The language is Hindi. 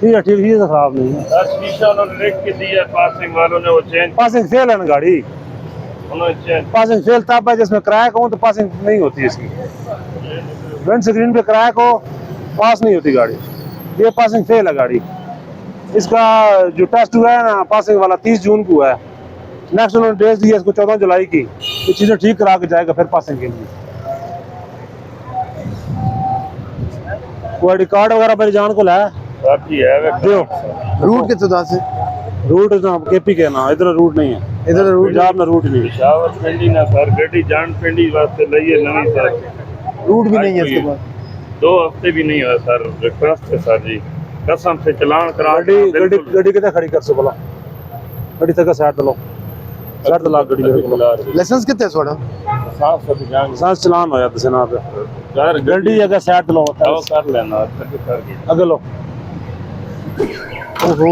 ठीक है तो खराब नहीं है। शीशा उन्होंने लिख के दिया, पासिंग वालों ने वो चेंज, पासिंग फेल है ना गाड़ी, उन्होंने चेंज, पासिंग फेल तब है जिसमें किराया को तो पासिंग नहीं होती इसकी। विंड स्क्रीन पे किराया को पास नहीं होती गाड़ी, ये पासिंग फेल है गाड़ी। इसका जो टेस्ट हुआ है ना पासिंग वाला 30 जून को हुआ है, नेक्स्ट उन्होंने डेट दी है इसको 14 जुलाई की। ये चीज़ें ठीक करा के जाएगा फिर पासिंग के लिए। कोई आई डी कार्ड वगैरह मेरी जान को लाया बाकी है जो रूट के तुदा से रूट केपी के ना इधर रूट नहीं है, इधर रूट पंजाब में रूट नहीं है। रावलपिंडी ना सर गड्डी जान पिंडी वास्ते लइए नवी सर, रूट भी नहीं है इसके पास। 2 हफ्ते भी नहीं हुआ सर, रिक्वेस्ट है सर जी, कसम से चलान करा गड्डी कितने खड़ी कर सो बोला, गड्डी तक साइड लो, साइड ला गड्डी लाइसेंस कितने थोड़ा सांस चलान होया तुसे ना पे गड्डी अगर साइड लो कर लेना अगर लो। ओहो